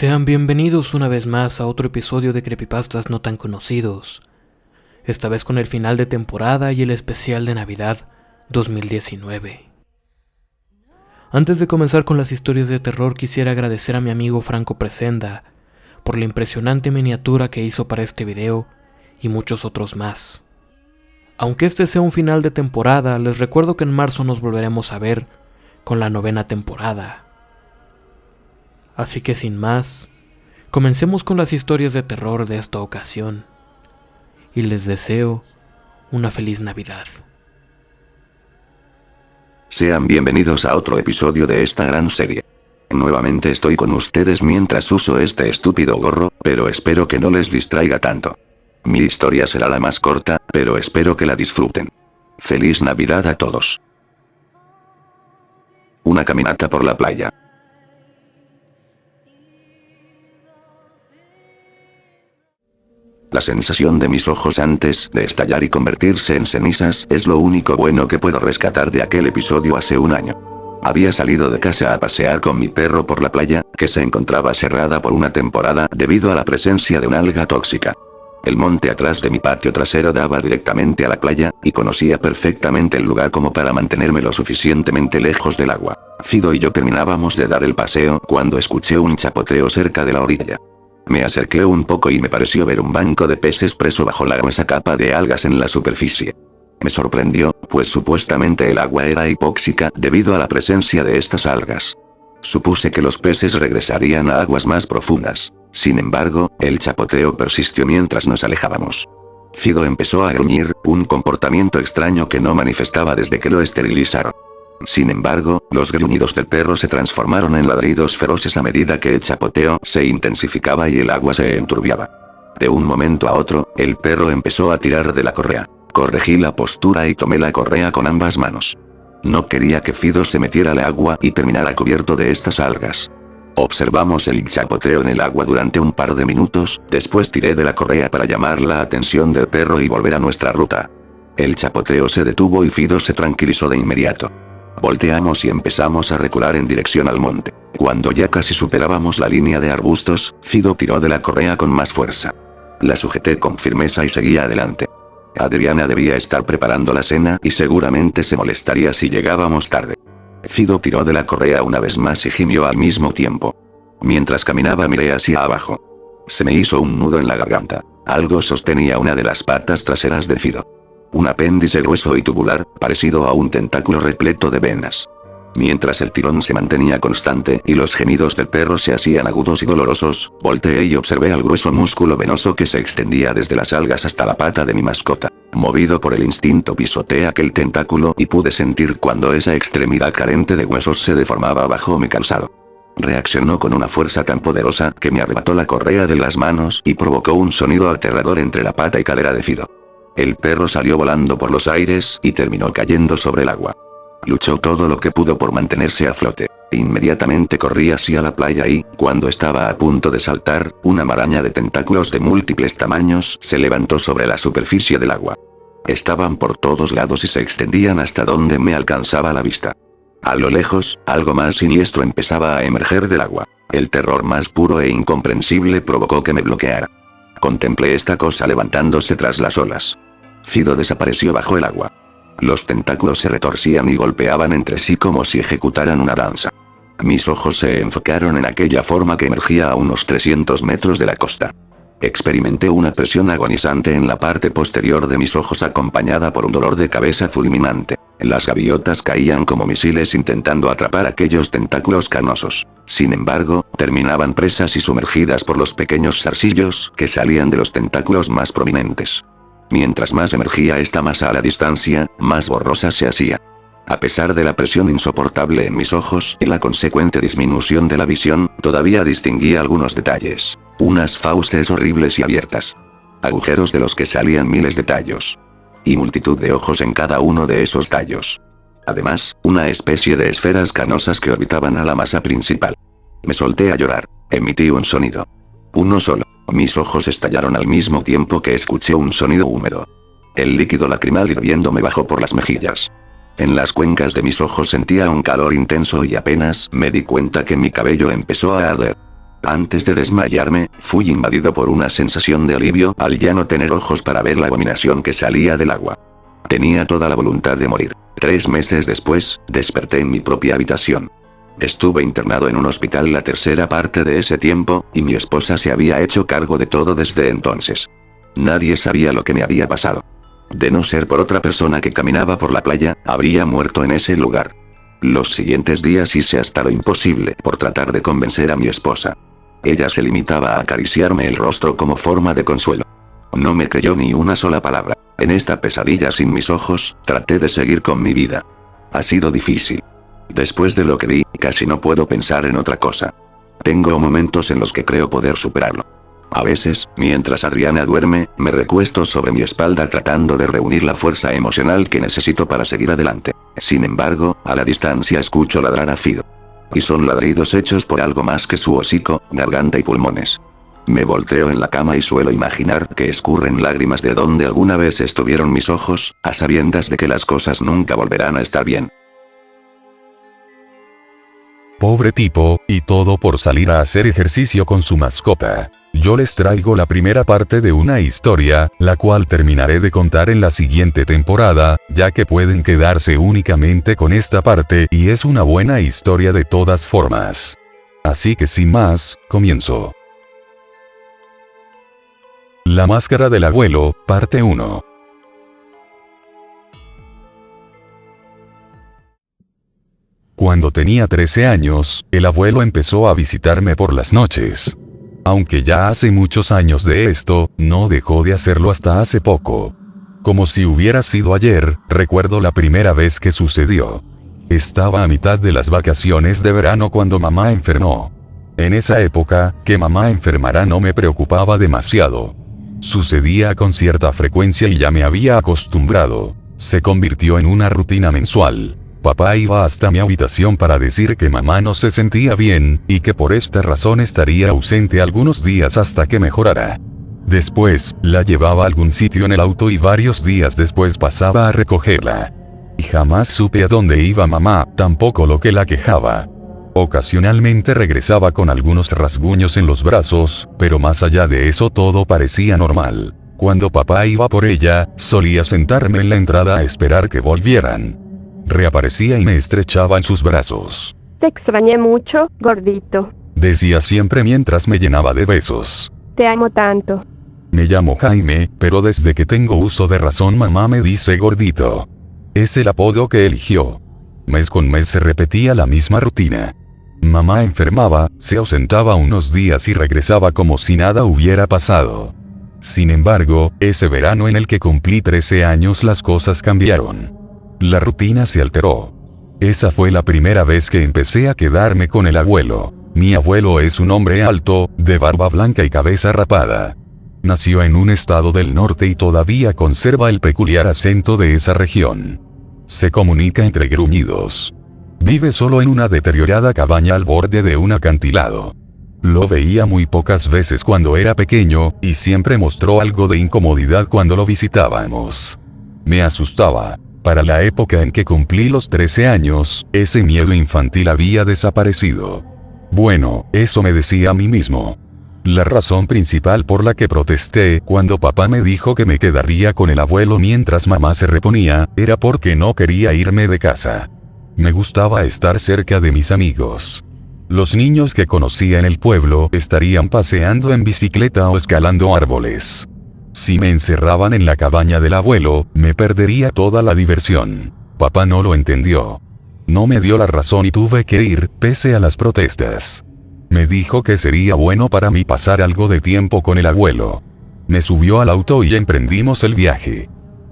Sean bienvenidos una vez más a otro episodio de Creepypastas no tan conocidos, esta vez con el final de temporada y el especial de Navidad 2019. Antes de comenzar con las historias de terror, quisiera agradecer a mi amigo Franco Presenda por la impresionante miniatura que hizo para este video y muchos otros más. Aunque este sea un final de temporada, les recuerdo que en marzo nos volveremos a ver con la 9ª temporada. Así que sin más, comencemos con las historias de terror de esta ocasión, y les deseo una feliz Navidad. Sean bienvenidos a otro episodio de esta gran serie. Nuevamente estoy con ustedes mientras uso este estúpido gorro, pero espero que no les distraiga tanto. Mi historia será la más corta, pero espero que la disfruten. ¡Feliz Navidad a todos! Una caminata por la playa. La sensación de mis ojos antes de estallar y convertirse en cenizas es lo único bueno que puedo rescatar de aquel episodio hace un año. Había salido de casa a pasear con mi perro por la playa, que se encontraba cerrada por una temporada debido a la presencia de una alga tóxica. El monte atrás de mi patio trasero daba directamente a la playa, y conocía perfectamente el lugar como para mantenerme lo suficientemente lejos del agua. Fido y yo terminábamos de dar el paseo cuando escuché un chapoteo cerca de la orilla. Me acerqué un poco y me pareció ver un banco de peces preso bajo la gruesa capa de algas en la superficie. Me sorprendió, pues supuestamente el agua era hipóxica debido a la presencia de estas algas. Supuse que los peces regresarían a aguas más profundas. Sin embargo, el chapoteo persistió mientras nos alejábamos. Fido empezó a gruñir, un comportamiento extraño que no manifestaba desde que lo esterilizaron. Sin embargo, los gruñidos del perro se transformaron en ladridos feroces a medida que el chapoteo se intensificaba y el agua se enturbiaba. De un momento a otro, el perro empezó a tirar de la correa. Corregí la postura y tomé la correa con ambas manos. No quería que Fido se metiera al agua y terminara cubierto de estas algas. Observamos el chapoteo en el agua durante un par de minutos, después tiré de la correa para llamar la atención del perro y volver a nuestra ruta. El chapoteo se detuvo y Fido se tranquilizó de inmediato. Volteamos y empezamos a recular en dirección al monte. Cuando ya casi superábamos la línea de arbustos, Fido tiró de la correa con más fuerza. La sujeté con firmeza y seguía adelante. Adriana debía estar preparando la cena y seguramente se molestaría si llegábamos tarde. Fido tiró de la correa una vez más y gimió al mismo tiempo. Mientras caminaba miré hacia abajo. Se me hizo un nudo en la garganta. Algo sostenía una de las patas traseras de Fido. Un apéndice grueso y tubular, parecido a un tentáculo repleto de venas. Mientras el tirón se mantenía constante y los gemidos del perro se hacían agudos y dolorosos, volteé y observé al grueso músculo venoso que se extendía desde las algas hasta la pata de mi mascota. Movido por el instinto pisoteé aquel tentáculo y pude sentir cuando esa extremidad carente de huesos se deformaba bajo mi calzado. Reaccionó con una fuerza tan poderosa que me arrebató la correa de las manos y provocó un sonido aterrador entre la pata y cadera de Fido. El perro salió volando por los aires y terminó cayendo sobre el agua. Luchó todo lo que pudo por mantenerse a flote. Inmediatamente corrí hacia la playa y, cuando estaba a punto de saltar, una maraña de tentáculos de múltiples tamaños se levantó sobre la superficie del agua. Estaban por todos lados y se extendían hasta donde me alcanzaba la vista. A lo lejos, algo más siniestro empezaba a emerger del agua. El terror más puro e incomprensible provocó que me bloqueara. Contemplé esta cosa levantándose tras las olas. Fido desapareció bajo el agua. Los tentáculos se retorcían y golpeaban entre sí como si ejecutaran una danza. Mis ojos se enfocaron en aquella forma que emergía a unos 300 metros de la costa. Experimenté una presión agonizante en la parte posterior de mis ojos acompañada por un dolor de cabeza fulminante. Las gaviotas caían como misiles intentando atrapar aquellos tentáculos carnosos. Sin embargo, terminaban presas y sumergidas por los pequeños zarcillos que salían de los tentáculos más prominentes. Mientras más emergía esta masa a la distancia, más borrosa se hacía. A pesar de la presión insoportable en mis ojos y la consecuente disminución de la visión, todavía distinguía algunos detalles. Unas fauces horribles y abiertas. Agujeros de los que salían miles de tallos. Y multitud de ojos en cada uno de esos tallos. Además, una especie de esferas canosas que orbitaban a la masa principal. Me solté a llorar. Emití un sonido. Uno solo. Mis ojos estallaron al mismo tiempo que escuché un sonido húmedo. El líquido lacrimal hirviendo me bajó por las mejillas. En las cuencas de mis ojos sentía un calor intenso y apenas me di cuenta que mi cabello empezó a arder. Antes de desmayarme, fui invadido por una sensación de alivio al ya no tener ojos para ver la abominación que salía del agua. Tenía toda la voluntad de morir. 3 meses después, desperté en mi propia habitación. Estuve internado en un hospital la tercera parte de ese tiempo, y mi esposa se había hecho cargo de todo desde entonces. Nadie sabía lo que me había pasado. De no ser por otra persona que caminaba por la playa, habría muerto en ese lugar. Los siguientes días hice hasta lo imposible por tratar de convencer a mi esposa. Ella se limitaba a acariciarme el rostro como forma de consuelo. No me creyó ni una sola palabra. En esta pesadilla sin mis ojos, traté de seguir con mi vida. Ha sido difícil. Después de lo que vi, casi no puedo pensar en otra cosa. Tengo momentos en los que creo poder superarlo. A veces, mientras Adriana duerme, me recuesto sobre mi espalda tratando de reunir la fuerza emocional que necesito para seguir adelante. Sin embargo, a la distancia escucho ladrar a Fido. Y son ladridos hechos por algo más que su hocico, garganta y pulmones. Me volteo en la cama y suelo imaginar que escurren lágrimas de donde alguna vez estuvieron mis ojos, a sabiendas de que las cosas nunca volverán a estar bien. Pobre tipo, y todo por salir a hacer ejercicio con su mascota. Yo les traigo la primera parte de una historia, la cual terminaré de contar en la siguiente temporada, ya que pueden quedarse únicamente con esta parte y es una buena historia de todas formas. Así que sin más, comienzo. La máscara del abuelo, parte 1. Cuando tenía 13 años, el abuelo empezó a visitarme por las noches. Aunque ya hace muchos años de esto, no dejó de hacerlo hasta hace poco. Como si hubiera sido ayer, recuerdo la primera vez que sucedió. Estaba a mitad de las vacaciones de verano cuando mamá enfermó. En esa época, que mamá enfermara no me preocupaba demasiado. Sucedía con cierta frecuencia y ya me había acostumbrado. Se convirtió en una rutina mensual. Papá iba hasta mi habitación para decir que mamá no se sentía bien, y que por esta razón estaría ausente algunos días hasta que mejorara. Después, la llevaba a algún sitio en el auto y varios días después pasaba a recogerla. Y jamás supe a dónde iba mamá, tampoco lo que la quejaba. Ocasionalmente regresaba con algunos rasguños en los brazos, pero más allá de eso todo parecía normal. Cuando papá iba por ella, solía sentarme en la entrada a esperar que volvieran. Reaparecía y me estrechaba en sus brazos. Te extrañé mucho, gordito. Decía siempre mientras me llenaba de besos. Te amo tanto. Me llamo Jaime, pero desde que tengo uso de razón mamá me dice gordito. Es el apodo que eligió. Mes con mes se repetía la misma rutina. Mamá enfermaba, se ausentaba unos días y regresaba como si nada hubiera pasado. Sin embargo, ese verano en el que cumplí 13 años las cosas cambiaron. La rutina se alteró. Esa fue la primera vez que empecé a quedarme con el abuelo. Mi abuelo es un hombre alto, de barba blanca y cabeza rapada. Nació en un estado del norte y todavía conserva el peculiar acento de esa región. Se comunica entre gruñidos. Vive solo en una deteriorada cabaña al borde de un acantilado. Lo veía muy pocas veces cuando era pequeño, y siempre mostró algo de incomodidad cuando lo visitábamos. Me asustaba. Para la época en que cumplí los 13 años, ese miedo infantil había desaparecido. Bueno, eso me decía a mí mismo. La razón principal por la que protesté cuando papá me dijo que me quedaría con el abuelo mientras mamá se reponía, era porque no quería irme de casa. Me gustaba estar cerca de mis amigos. Los niños que conocía en el pueblo estarían paseando en bicicleta o escalando árboles. Si me encerraban en la cabaña del abuelo, me perdería toda la diversión. Papá no lo entendió. No me dio la razón y tuve que ir, pese a las protestas. Me dijo que sería bueno para mí pasar algo de tiempo con el abuelo. Me subió al auto y emprendimos el viaje.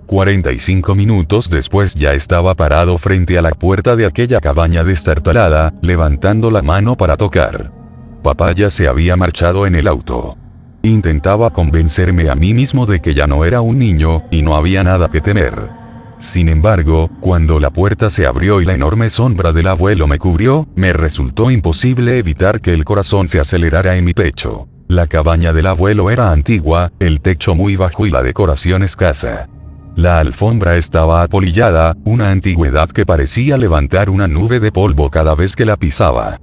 45 minutos después ya estaba parado frente a la puerta de aquella cabaña destartalada, levantando la mano para tocar. Papá ya se había marchado en el auto. Intentaba convencerme a mí mismo de que ya no era un niño, y no había nada que temer. Sin embargo, cuando la puerta se abrió y la enorme sombra del abuelo me cubrió, me resultó imposible evitar que el corazón se acelerara en mi pecho. La cabaña del abuelo era antigua, el techo muy bajo y la decoración escasa. La alfombra estaba apolillada, una antigüedad que parecía levantar una nube de polvo cada vez que la pisaba.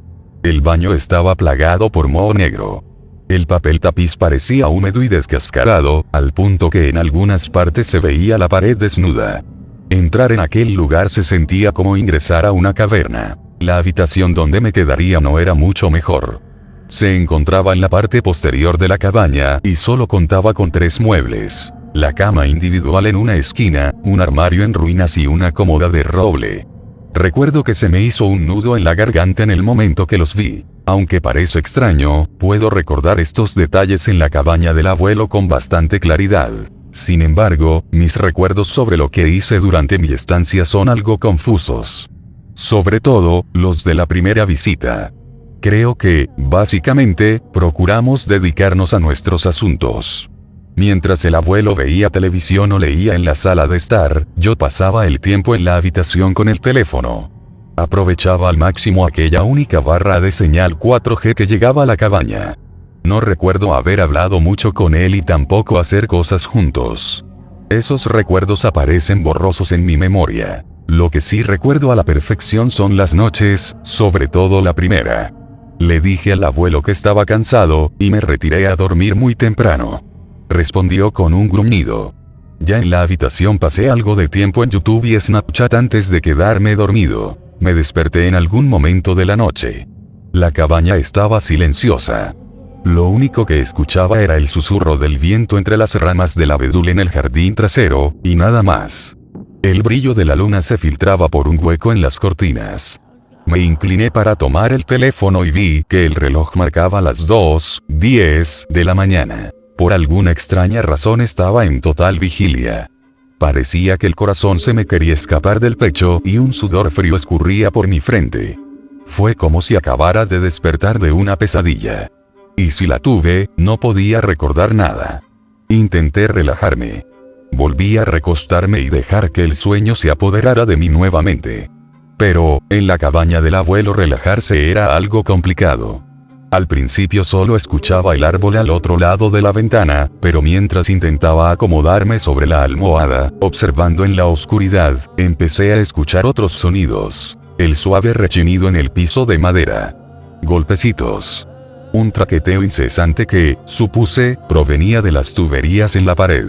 El baño estaba plagado por moho negro. El papel tapiz parecía húmedo y descascarado, al punto que en algunas partes se veía la pared desnuda. Entrar en aquel lugar se sentía como ingresar a una caverna. La habitación donde me quedaría no era mucho mejor. Se encontraba en la parte posterior de la cabaña y solo contaba con 3 muebles: la cama individual en una esquina, un armario en ruinas y una cómoda de roble. Recuerdo que se me hizo un nudo en la garganta en el momento que los vi. Aunque parece extraño, puedo recordar estos detalles en la cabaña del abuelo con bastante claridad. Sin embargo, mis recuerdos sobre lo que hice durante mi estancia son algo confusos. Sobre todo, los de la primera visita. Creo que, básicamente, procuramos dedicarnos a nuestros asuntos. Mientras el abuelo veía televisión o leía en la sala de estar, yo pasaba el tiempo en la habitación con el teléfono. Aprovechaba al máximo aquella única barra de señal 4G que llegaba a la cabaña. No recuerdo haber hablado mucho con él y tampoco hacer cosas juntos. Esos recuerdos aparecen borrosos en mi memoria. Lo que sí recuerdo a la perfección son las noches, sobre todo la primera. Le dije al abuelo que estaba cansado, y me retiré a dormir muy temprano. Respondió con un gruñido. Ya en la habitación pasé algo de tiempo en YouTube y Snapchat antes de quedarme dormido. Me desperté en algún momento de la noche. La cabaña estaba silenciosa. Lo único que escuchaba era el susurro del viento entre las ramas del abedul en el jardín trasero, y nada más. El brillo de la luna se filtraba por un hueco en las cortinas. Me incliné para tomar el teléfono y vi que el reloj marcaba las 2:10 de la mañana. Por alguna extraña razón estaba en total vigilia. Parecía que el corazón se me quería escapar del pecho y un sudor frío escurría por mi frente. Fue como si acabara de despertar de una pesadilla. Y si la tuve, no podía recordar nada. Intenté relajarme. Volví a recostarme y dejar que el sueño se apoderara de mí nuevamente. Pero, en la cabaña del abuelo relajarse era algo complicado. Al principio solo escuchaba el árbol al otro lado de la ventana, pero mientras intentaba acomodarme sobre la almohada, observando en la oscuridad, empecé a escuchar otros sonidos. El suave rechinido en el piso de madera. Golpecitos. Un traqueteo incesante que, supuse, provenía de las tuberías en la pared.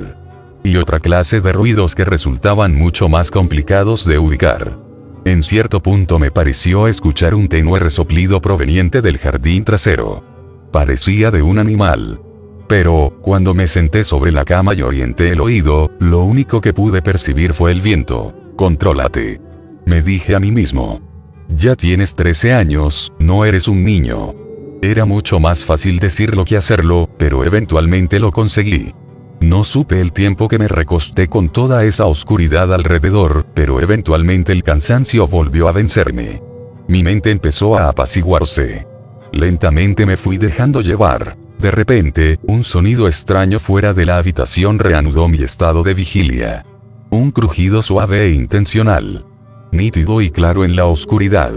Y otra clase de ruidos que resultaban mucho más complicados de ubicar. En cierto punto me pareció escuchar un tenue resoplido proveniente del jardín trasero. Parecía de un animal. Pero, cuando me senté sobre la cama y orienté el oído, lo único que pude percibir fue el viento. Contrólate. Me dije a mí mismo. Ya tienes 13 años, no eres un niño. Era mucho más fácil decirlo que hacerlo, pero eventualmente lo conseguí. No supe el tiempo que me recosté con toda esa oscuridad alrededor, pero eventualmente el cansancio volvió a vencerme. Mi mente empezó a apaciguarse. Lentamente me fui dejando llevar. De repente, un sonido extraño fuera de la habitación reanudó mi estado de vigilia. Un crujido suave e intencional. Nítido y claro en la oscuridad.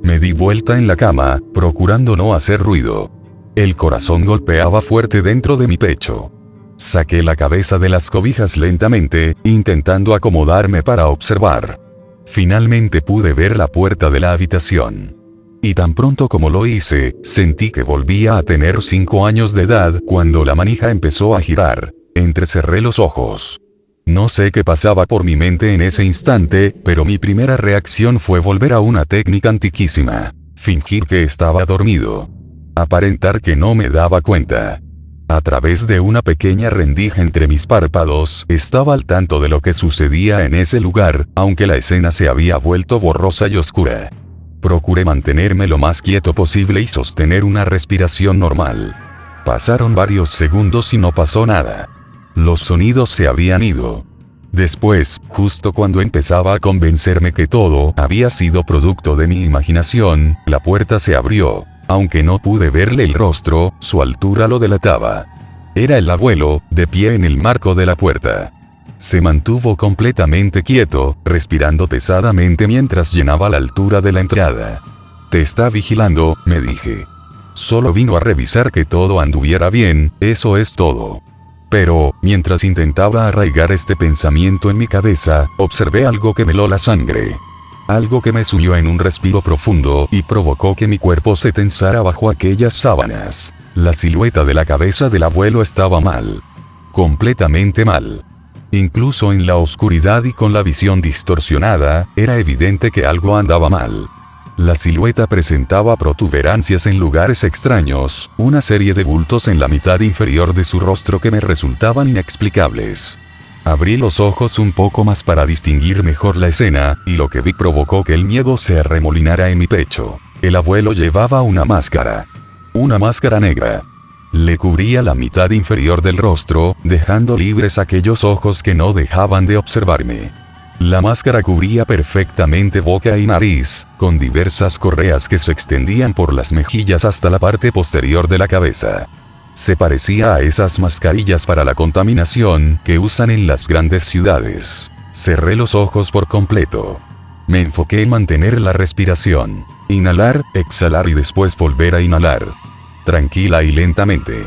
Me di vuelta en la cama, procurando no hacer ruido. El corazón golpeaba fuerte dentro de mi pecho. Saqué la cabeza de las cobijas lentamente, intentando acomodarme para observar. Finalmente pude ver la puerta de la habitación. Y tan pronto como lo hice, sentí que volvía a tener 5 años de edad cuando la manija empezó a girar. Entrecerré los ojos. No sé qué pasaba por mi mente en ese instante, pero mi primera reacción fue volver a una técnica antiquísima. Fingir que estaba dormido. Aparentar que no me daba cuenta. A través de una pequeña rendija entre mis párpados, estaba al tanto de lo que sucedía en ese lugar, aunque la escena se había vuelto borrosa y oscura. Procuré mantenerme lo más quieto posible y sostener una respiración normal. Pasaron varios segundos y no pasó nada. Los sonidos se habían ido. Después, justo cuando empezaba a convencerme que todo había sido producto de mi imaginación, la puerta se abrió. Aunque no pude verle el rostro, su altura lo delataba. Era el abuelo, de pie en el marco de la puerta. Se mantuvo completamente quieto, respirando pesadamente mientras llenaba la altura de la entrada. «Te está vigilando», me dije. «Solo vino a revisar que todo anduviera bien, eso es todo». Pero, mientras intentaba arraigar este pensamiento en mi cabeza, observé algo que me heló la sangre. algo que me sumió en un respiro profundo y provocó que mi cuerpo se tensara bajo aquellas sábanas. La silueta de la cabeza del abuelo estaba mal. Completamente mal. Incluso en la oscuridad y con la visión distorsionada, era evidente que algo andaba mal. La silueta presentaba protuberancias en lugares extraños, una serie de bultos en la mitad inferior de su rostro que me resultaban inexplicables. Abrí los ojos un poco más para distinguir mejor la escena, y lo que vi provocó que el miedo se arremolinara en mi pecho. El abuelo llevaba una máscara. Una máscara negra. Le cubría la mitad inferior del rostro, dejando libres aquellos ojos que no dejaban de observarme. La máscara cubría perfectamente boca y nariz, con diversas correas que se extendían por las mejillas hasta la parte posterior de la cabeza. Se parecía a esas mascarillas para la contaminación que usan en las grandes ciudades. Cerré los ojos por completo. Me enfoqué en mantener la respiración. Inhalar, exhalar y después volver a inhalar. Tranquila y lentamente.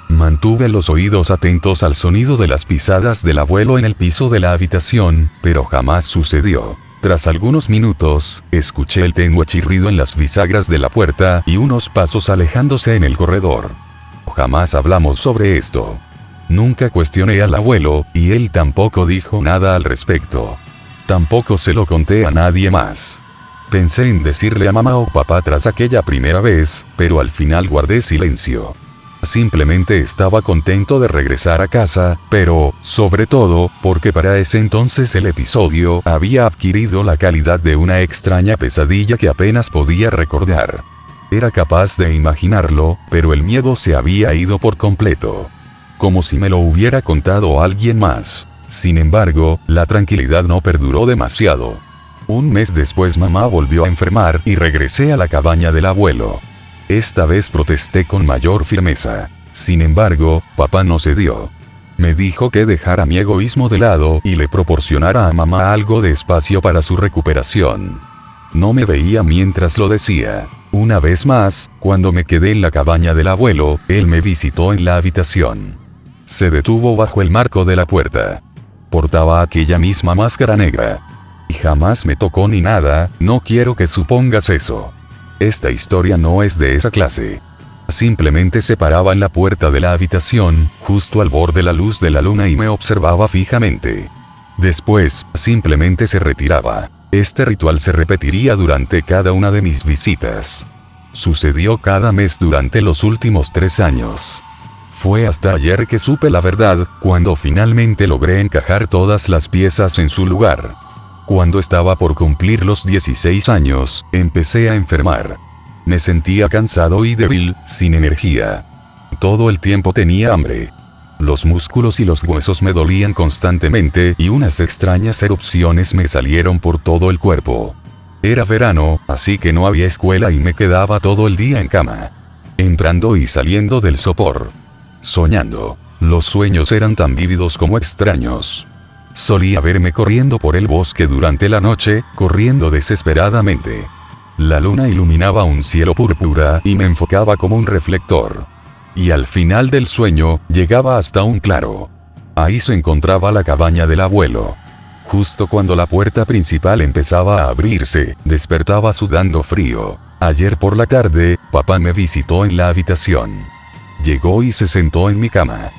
Mantuve los oídos atentos al sonido de las pisadas del abuelo en el piso de la habitación, pero jamás sucedió. Tras algunos minutos, escuché el tenue chirrido en las bisagras de la puerta y unos pasos alejándose en el corredor. Jamás hablamos sobre esto. Nunca cuestioné al abuelo, y él tampoco dijo nada al respecto. Tampoco se lo conté a nadie más. Pensé en decirle a mamá o papá tras aquella primera vez, pero al final guardé silencio. Simplemente estaba contento de regresar a casa, pero, sobre todo, porque para ese entonces el episodio había adquirido la calidad de una extraña pesadilla que apenas podía recordar. Era capaz de imaginarlo, pero el miedo se había ido por completo. Como si me lo hubiera contado alguien más. Sin embargo, la tranquilidad no perduró demasiado. Un mes después mamá volvió a enfermar y regresé a la cabaña del abuelo. Esta vez protesté con mayor firmeza. Sin embargo, papá no cedió. Me dijo que dejara mi egoísmo de lado y le proporcionara a mamá algo de espacio para su recuperación. No me veía mientras lo decía. Una vez más, cuando me quedé en la cabaña del abuelo, él me visitó en la habitación. Se detuvo bajo el marco de la puerta. Portaba aquella misma máscara negra. Y jamás me tocó ni nada, no quiero que supongas eso. Esta historia no es de esa clase. Simplemente se paraba en la puerta de la habitación, justo al borde de la luz de la luna y me observaba fijamente. Después, simplemente se retiraba. Este ritual se repetiría durante cada una de mis visitas. Sucedió cada mes durante los últimos 3 años. Fue hasta ayer que supe la verdad, cuando finalmente logré encajar todas las piezas en su lugar. Cuando estaba por cumplir los 16 años, empecé a enfermar. Me sentía cansado y débil, sin energía. Todo el tiempo tenía hambre. Los músculos y los huesos me dolían constantemente y unas extrañas erupciones me salieron por todo el cuerpo. Era verano, así que no había escuela y me quedaba todo el día en cama. Entrando y saliendo del sopor. Soñando. Los sueños eran tan vívidos como extraños. Solía verme corriendo por el bosque durante la noche, corriendo desesperadamente. La luna iluminaba un cielo púrpura y me enfocaba como un reflector. Y al final del sueño, llegaba hasta un claro. Ahí se encontraba la cabaña del abuelo. Justo cuando la puerta principal empezaba a abrirse, despertaba sudando frío. Ayer por la tarde, papá me visitó en la habitación. Llegó y se sentó en mi cama.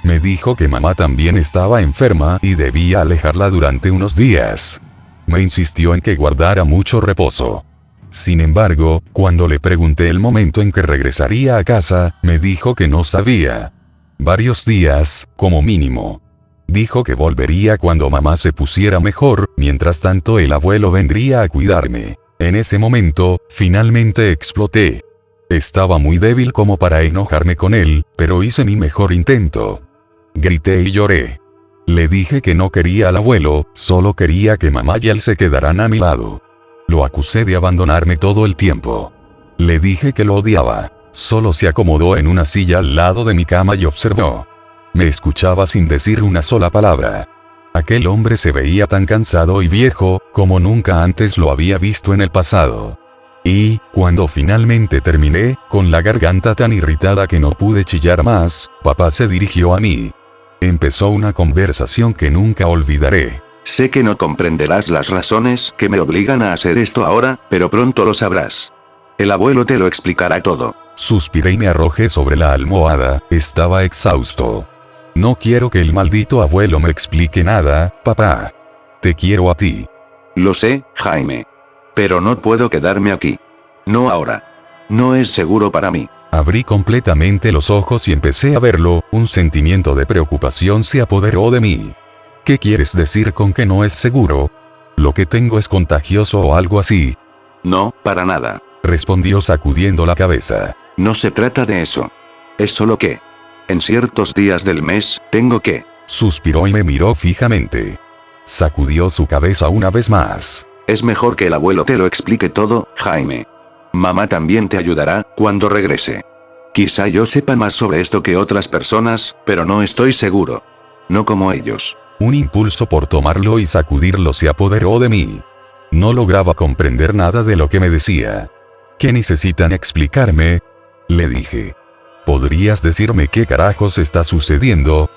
Me dijo que mamá también estaba enferma y debía alejarla durante unos días. Me insistió en que guardara mucho reposo. Sin embargo, cuando le pregunté el momento en que regresaría a casa, me dijo que no sabía. Varios días, como mínimo. Dijo que volvería cuando mamá se pusiera mejor, mientras tanto el abuelo vendría a cuidarme. En ese momento, finalmente exploté. Estaba muy débil como para enojarme con él, pero hice mi mejor intento. Grité y lloré. Le dije que no quería al abuelo, solo quería que mamá y él se quedaran a mi lado. Lo acusé de abandonarme todo el tiempo. Le dije que lo odiaba. Solo se acomodó en una silla al lado de mi cama y observó. Me escuchaba sin decir una sola palabra. Aquel hombre se veía tan cansado y viejo, como nunca antes lo había visto en el pasado. Y, cuando finalmente terminé, con la garganta tan irritada que no pude chillar más, papá se dirigió a mí. Empezó una conversación que nunca olvidaré. Sé que no comprenderás las razones que me obligan a hacer esto ahora, pero pronto lo sabrás. El abuelo te lo explicará todo. Suspiré y me arrojé sobre la almohada, estaba exhausto. No quiero que el maldito abuelo me explique nada, papá. Te quiero a ti. Lo sé, Jaime. Pero no puedo quedarme aquí. No ahora. No es seguro para mí. Abrí completamente los ojos y empecé a verlo, un sentimiento de preocupación se apoderó de mí. ¿Qué quieres decir con que no es seguro? ¿Lo que tengo es contagioso o algo así? No, para nada. Respondió sacudiendo la cabeza. No se trata de eso. Es solo que, en ciertos días del mes, tengo que... Suspiró y me miró fijamente. Sacudió su cabeza una vez más. Es mejor que el abuelo te lo explique todo, Jaime. Mamá también te ayudará, cuando regrese. Quizá yo sepa más sobre esto que otras personas, pero no estoy seguro. No como ellos. Un impulso por tomarlo y sacudirlo se apoderó de mí. No lograba comprender nada de lo que me decía. ¿Qué necesitan explicarme? Le dije. ¿Podrías decirme qué carajos está sucediendo?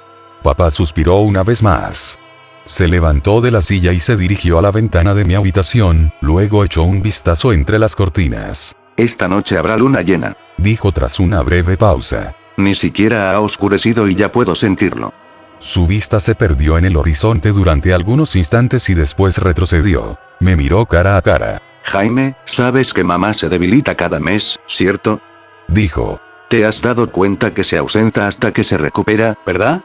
Papá suspiró una vez más. Se levantó de la silla y se dirigió a la ventana de mi habitación, luego echó un vistazo entre las cortinas. Esta noche habrá luna llena, dijo tras una breve pausa. Ni siquiera ha oscurecido y ya puedo sentirlo. Su vista se perdió en el horizonte durante algunos instantes y después retrocedió. Me miró cara a cara. Jaime, sabes que mamá se debilita cada mes, ¿cierto? Dijo. ¿Te has dado cuenta que se ausenta hasta que se recupera, verdad?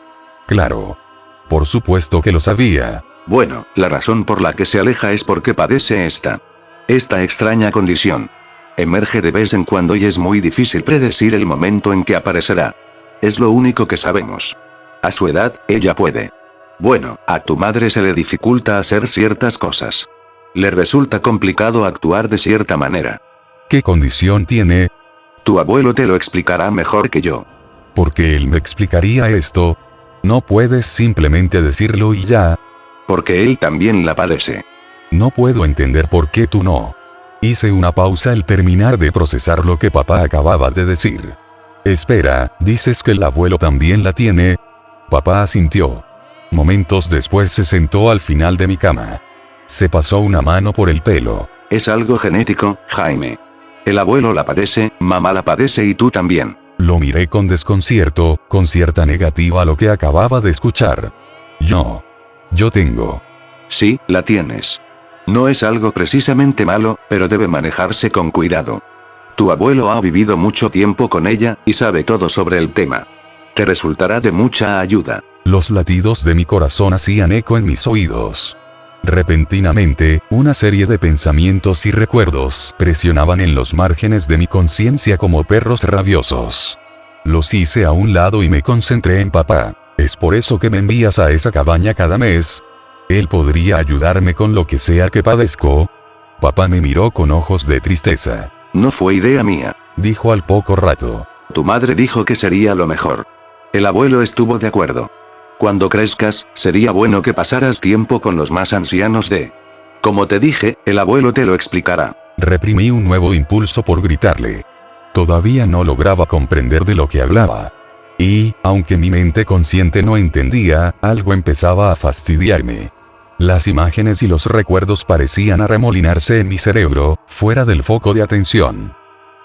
Claro. Por supuesto que lo sabía. Bueno, la razón por la que se aleja es porque padece esta extraña condición. Emerge de vez en cuando y es muy difícil predecir el momento en que aparecerá. Es lo único que sabemos. A su edad, ella puede. Bueno, a tu madre se le dificulta hacer ciertas cosas. Le resulta complicado actuar de cierta manera. ¿Qué condición tiene? Tu abuelo te lo explicará mejor que yo. ¿Por qué él me explicaría esto? No puedes simplemente decirlo y ya. Porque él también la padece. No puedo entender por qué tú no. Hice una pausa al terminar de procesar lo que papá acababa de decir. Espera, ¿dices que el abuelo también la tiene? Papá asintió. Momentos después se sentó al final de mi cama. Se pasó una mano por el pelo. Es algo genético, Jaime. El abuelo la padece, mamá la padece y tú también. Lo miré con desconcierto, con cierta negativa a lo que acababa de escuchar. Yo tengo. Sí, la tienes. No es algo precisamente malo, pero debe manejarse con cuidado. Tu abuelo ha vivido mucho tiempo con ella, y sabe todo sobre el tema. Te resultará de mucha ayuda. Los latidos de mi corazón hacían eco en mis oídos. Repentinamente, una serie de pensamientos y recuerdos presionaban en los márgenes de mi conciencia como perros rabiosos. Los hice a un lado y me concentré en papá. ¿Es por eso que me envías a esa cabaña cada mes? ¿Él podría ayudarme con lo que sea que padezco? Papá me miró con ojos de tristeza. No fue idea mía, dijo al poco rato. Tu madre dijo que sería lo mejor. El abuelo estuvo de acuerdo. Cuando crezcas, sería bueno que pasaras tiempo con los más ancianos de... Como te dije, el abuelo te lo explicará. Reprimí un nuevo impulso por gritarle. Todavía no lograba comprender de lo que hablaba. Y, aunque mi mente consciente no entendía, algo empezaba a fastidiarme. Las imágenes y los recuerdos parecían arremolinarse en mi cerebro, fuera del foco de atención.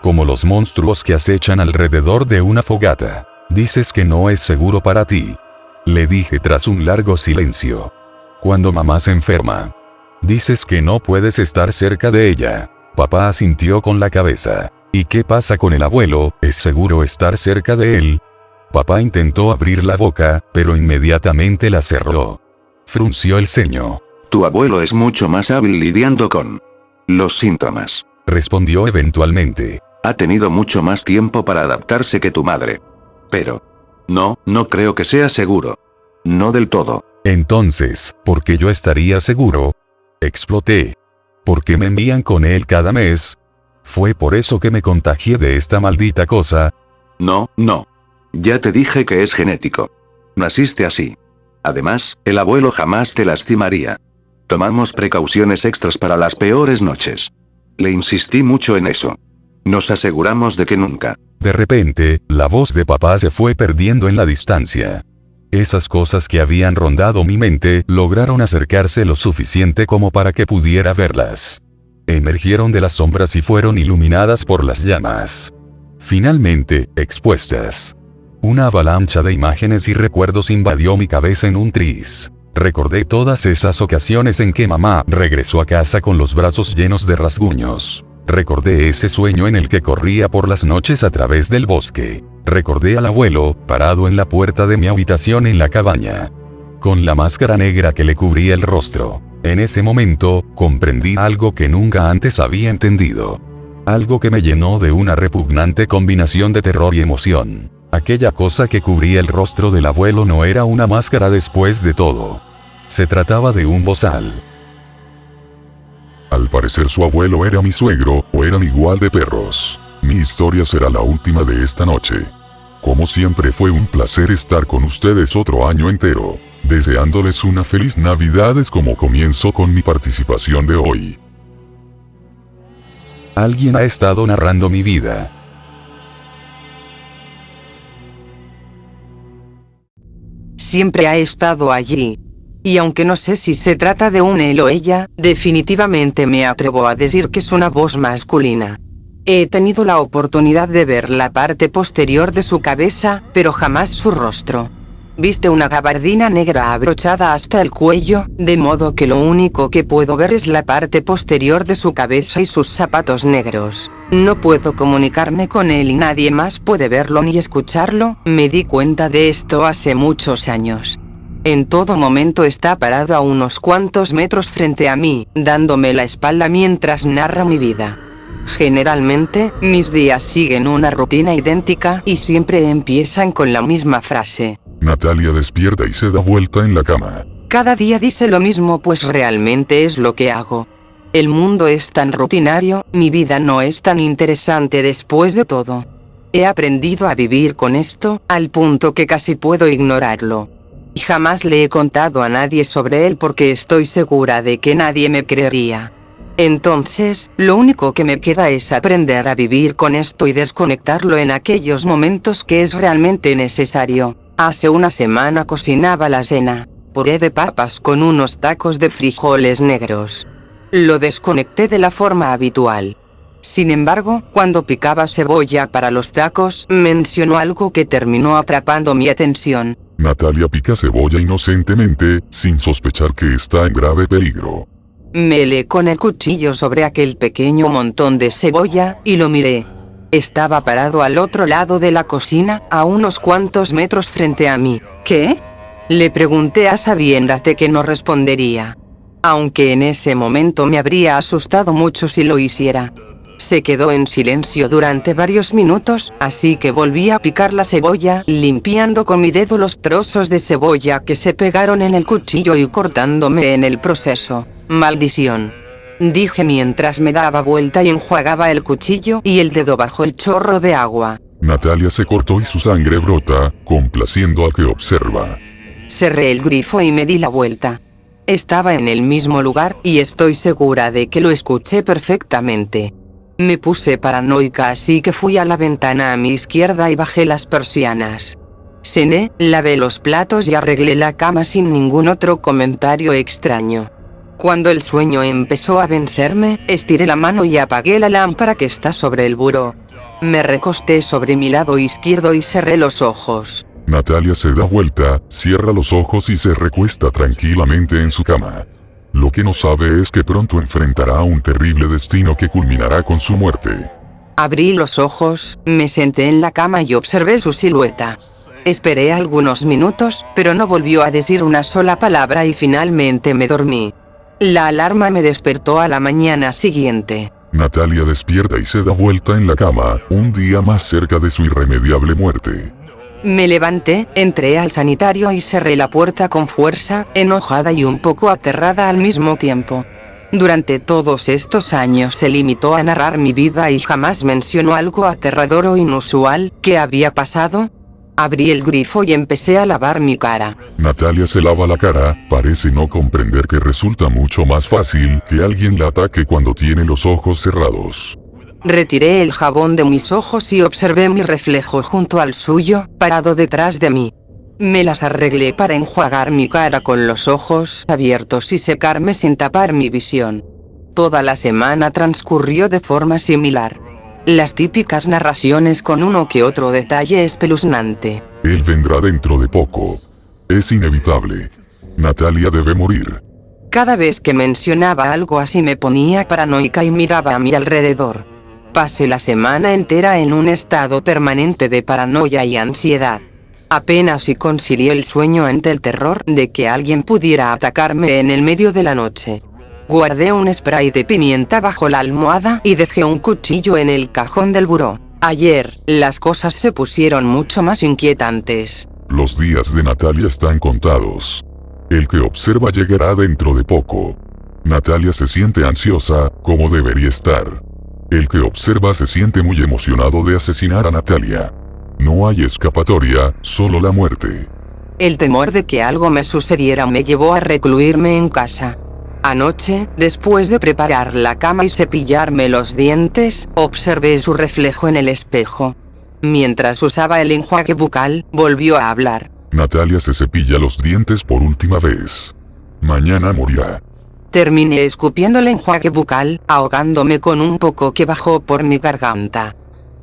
Como los monstruos que acechan alrededor de una fogata. Dices que no es seguro para ti. Le dije tras un largo silencio. Cuando mamá se enferma. Dices que no puedes estar cerca de ella. Papá asintió con la cabeza. ¿Y qué pasa con el abuelo? ¿Es seguro estar cerca de él? Papá intentó abrir la boca, pero inmediatamente la cerró. Frunció el ceño. Tu abuelo es mucho más hábil lidiando con los síntomas. Respondió eventualmente. Ha tenido mucho más tiempo para adaptarse que tu madre. Pero... No creo que sea seguro. No del todo. Entonces, ¿por qué yo estaría seguro? Exploté. ¿Por qué me envían con él cada mes? ¿Fue por eso que me contagié de esta maldita cosa? No. Ya te dije que es genético. Naciste así. Además, el abuelo jamás te lastimaría. Tomamos precauciones extras para las peores noches. Le insistí mucho en eso. Nos aseguramos de que nunca. De repente, la voz de papá se fue perdiendo en la distancia. Esas cosas que habían rondado mi mente lograron acercarse lo suficiente como para que pudiera verlas. Emergieron de las sombras y fueron iluminadas por las llamas. Finalmente, expuestas. Una avalancha de imágenes y recuerdos invadió mi cabeza en un tris. Recordé todas esas ocasiones en que mamá regresó a casa con los brazos llenos de rasguños. Recordé ese sueño en el que corría por las noches a través del bosque. Recordé al abuelo, parado en la puerta de mi habitación en la cabaña, con la máscara negra que le cubría el rostro. En ese momento, comprendí algo que nunca antes había entendido. Algo que me llenó de una repugnante combinación de terror y emoción. Aquella cosa que cubría el rostro del abuelo no era una máscara después de todo. Se trataba de un bozal. Al parecer su abuelo era mi suegro, o eran igual de perros. Mi historia será la última de esta noche. Como siempre fue un placer estar con ustedes otro año entero. Deseándoles una feliz Navidad es como comienzo con mi participación de hoy. Alguien ha estado narrando mi vida. Siempre ha estado allí. Y aunque no sé si se trata de un él o ella, definitivamente me atrevo a decir que es una voz masculina. He tenido la oportunidad de ver la parte posterior de su cabeza, pero jamás su rostro. Viste una gabardina negra abrochada hasta el cuello, de modo que lo único que puedo ver es la parte posterior de su cabeza y sus zapatos negros. No puedo comunicarme con él y nadie más puede verlo ni escucharlo. Me di cuenta de esto hace muchos años. En todo momento está parado a unos cuantos metros frente a mí, dándome la espalda mientras narra mi vida. Generalmente, mis días siguen una rutina idéntica y siempre empiezan con la misma frase. Natalia despierta y se da vuelta en la cama. Cada día dice lo mismo, pues realmente es lo que hago. El mundo es tan rutinario, mi vida no es tan interesante después de todo. He aprendido a vivir con esto, al punto que casi puedo ignorarlo. Y jamás le he contado a nadie sobre él porque estoy segura de que nadie me creería. Entonces, lo único que me queda es aprender a vivir con esto y desconectarlo en aquellos momentos que es realmente necesario. Hace una semana cocinaba la cena, puré de papas con unos tacos de frijoles negros. Lo desconecté de la forma habitual. Sin embargo, cuando picaba cebolla para los tacos, mencionó algo que terminó atrapando mi atención. Natalia pica cebolla inocentemente, sin sospechar que está en grave peligro. Me helé con el cuchillo sobre aquel pequeño montón de cebolla, y lo miré. Estaba parado al otro lado de la cocina, a unos cuantos metros frente a mí. ¿Qué? Le pregunté a sabiendas de que no respondería. Aunque en ese momento me habría asustado mucho si lo hiciera. Se quedó en silencio durante varios minutos, así que volví a picar la cebolla, limpiando con mi dedo los trozos de cebolla que se pegaron en el cuchillo y cortándome en el proceso. Maldición, dije mientras me daba vuelta y enjuagaba el cuchillo y el dedo bajo el chorro de agua. Natalia se cortó y su sangre brota, complaciendo al que observa. Cerré el grifo y me di la vuelta. Estaba en el mismo lugar, y estoy segura de que lo escuché perfectamente. Me puse paranoica, así que fui a la ventana a mi izquierda y bajé las persianas. Cené, lavé los platos y arreglé la cama sin ningún otro comentario extraño. Cuando el sueño empezó a vencerme, estiré la mano y apagué la lámpara que está sobre el buró. Me recosté sobre mi lado izquierdo y cerré los ojos. Natalia se da vuelta, cierra los ojos y se recuesta tranquilamente en su cama. Lo que no sabe es que pronto enfrentará un terrible destino que culminará con su muerte. Abrí los ojos, me senté en la cama y observé su silueta. Esperé algunos minutos, pero no volvió a decir una sola palabra y finalmente me dormí. La alarma me despertó a la mañana siguiente. Natalia despierta y se da vuelta en la cama, un día más cerca de su irremediable muerte. Me levanté, entré al sanitario y cerré la puerta con fuerza, enojada y un poco aterrada al mismo tiempo. Durante todos estos años se limitó a narrar mi vida y jamás mencionó algo aterrador o inusual. ¿Qué había pasado? Abrí el grifo y empecé a lavar mi cara. Natalia se lava la cara, parece no comprender que resulta mucho más fácil que alguien la ataque cuando tiene los ojos cerrados. Retiré el jabón de mis ojos y observé mi reflejo junto al suyo, parado detrás de mí. Me las arreglé para enjuagar mi cara con los ojos abiertos y secarme sin tapar mi visión. Toda la semana transcurrió de forma similar. Las típicas narraciones con uno que otro detalle espeluznante. Él vendrá dentro de poco. Es inevitable. Natalia debe morir. Cada vez que mencionaba algo así me ponía paranoica y miraba a mi alrededor. Pasé la semana entera en un estado permanente de paranoia y ansiedad. Apenas si concilié el sueño ante el terror de que alguien pudiera atacarme en el medio de la noche. Guardé un spray de pimienta bajo la almohada y dejé un cuchillo en el cajón del buró. Ayer, las cosas se pusieron mucho más inquietantes. Los días de Natalia están contados. El que observa llegará dentro de poco. Natalia se siente ansiosa, como debería estar. El que observa se siente muy emocionado de asesinar a Natalia. No hay escapatoria, solo la muerte. El temor de que algo me sucediera me llevó a recluirme en casa. Anoche, después de preparar la cama y cepillarme los dientes, observé su reflejo en el espejo. Mientras usaba el enjuague bucal, volvió a hablar. Natalia se cepilla los dientes por última vez. Mañana morirá. Terminé escupiendo el enjuague bucal, ahogándome con un poco que bajó por mi garganta.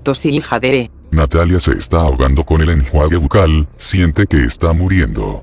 Tosí y jadeé. Natalia se está ahogando con el enjuague bucal, siente que está muriendo.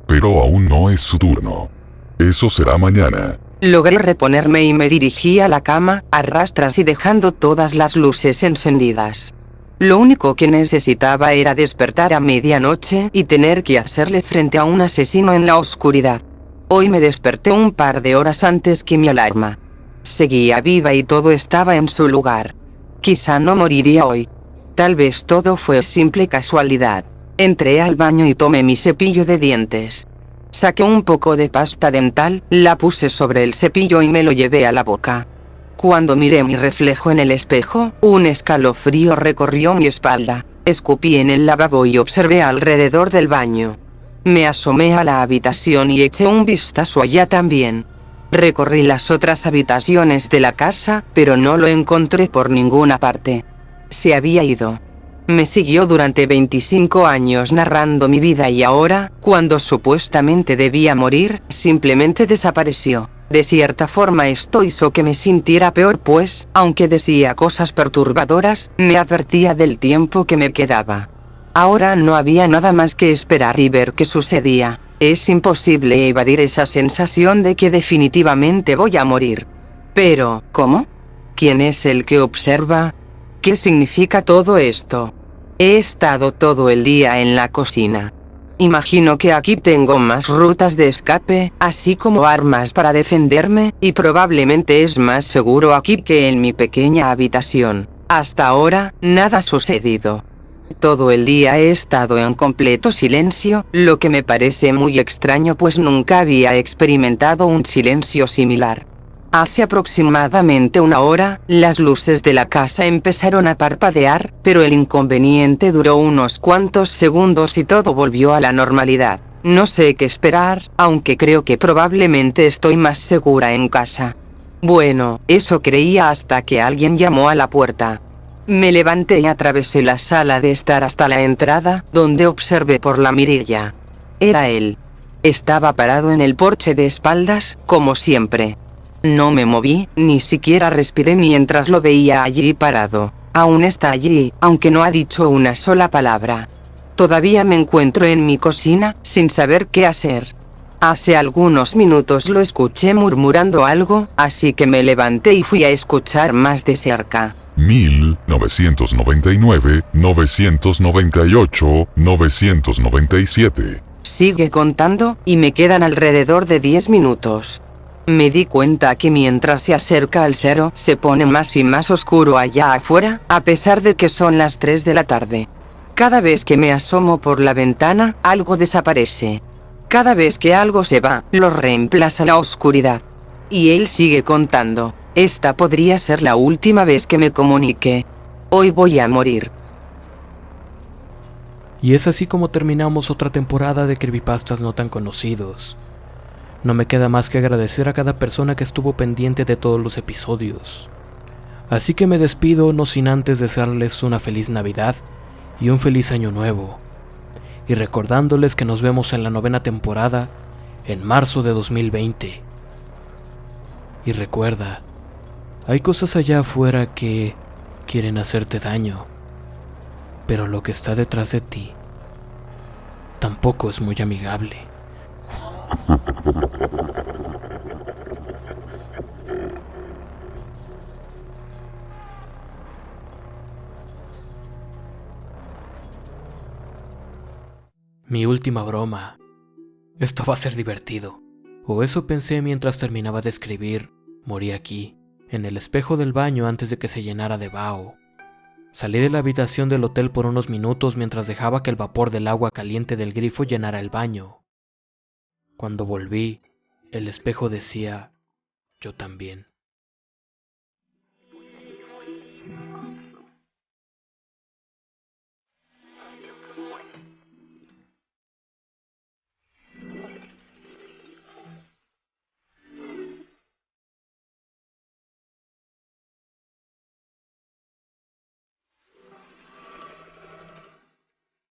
Pero aún no es su turno. Eso será mañana. Logré reponerme y me dirigí a la cama, a rastras y dejando todas las luces encendidas. Lo único que necesitaba era despertar a medianoche y tener que hacerle frente a un asesino en la oscuridad. Hoy me desperté un par de horas antes que mi alarma. Seguía viva y todo estaba en su lugar. Quizá no moriría hoy. Tal vez todo fue simple casualidad. Entré al baño y tomé mi cepillo de dientes. Saqué un poco de pasta dental, la puse sobre el cepillo y me lo llevé a la boca. Cuando miré mi reflejo en el espejo, un escalofrío recorrió mi espalda. Escupí en el lavabo y observé alrededor del baño. Me asomé a la habitación y eché un vistazo allá también. Recorrí las otras habitaciones de la casa, pero no lo encontré por ninguna parte. Se había ido. Me siguió durante 25 años narrando mi vida y ahora, cuando supuestamente debía morir, simplemente desapareció. De cierta forma esto hizo que me sintiera peor pues, aunque decía cosas perturbadoras, me advertía del tiempo que me quedaba. Ahora no había nada más que esperar y ver qué sucedía. Es imposible evadir esa sensación de que definitivamente voy a morir. Pero, ¿cómo? ¿Quién es el que observa? ¿Qué significa todo esto? He estado todo el día en la cocina. Imagino que aquí tengo más rutas de escape, así como armas para defenderme, y probablemente es más seguro aquí que en mi pequeña habitación. Hasta ahora, nada ha sucedido. Todo el día he estado en completo silencio, lo que me parece muy extraño pues nunca había experimentado un silencio similar. Hace aproximadamente una hora, las luces de la casa empezaron a parpadear, pero el inconveniente duró unos cuantos segundos y todo volvió a la normalidad. No sé qué esperar, aunque creo que probablemente estoy más segura en casa. Bueno, eso creía hasta que alguien llamó a la puerta. Me levanté y atravesé la sala de estar hasta la entrada, donde observé por la mirilla. Era él. Estaba parado en el porche de espaldas, como siempre. No me moví, ni siquiera respiré mientras lo veía allí parado. Aún está allí, aunque no ha dicho una sola palabra. Todavía me encuentro en mi cocina, sin saber qué hacer. Hace algunos minutos lo escuché murmurando algo, así que me levanté y fui a escuchar más de cerca. 1999, 998, 997. Sigue contando, y me quedan alrededor de 10 minutos. Me di cuenta que mientras se acerca al cero, se pone más y más oscuro allá afuera, a pesar de que son las 3 de la tarde. Cada vez que me asomo por la ventana, algo desaparece. Cada vez que algo se va, lo reemplaza la oscuridad. Y él sigue contando. Esta podría ser la última vez que me comunique. Hoy voy a morir. Y es así como terminamos otra temporada de Creepypastas no tan conocidos. No me queda más que agradecer a cada persona que estuvo pendiente de todos los episodios. Así que me despido no sin antes desearles una feliz Navidad y un feliz Año Nuevo. y recordándoles que nos vemos en la 9ª temporada en marzo de 2020. Y recuerda, hay cosas allá afuera que quieren hacerte daño, pero lo que está detrás de ti tampoco es muy amigable. Mi última broma. Esto va a ser divertido. O eso pensé mientras terminaba de escribir. Morí aquí, en el espejo del baño antes de que se llenara de vaho. Salí de la habitación del hotel por unos minutos mientras dejaba que el vapor del agua caliente del grifo llenara el baño. Cuando volví, el espejo decía, yo también.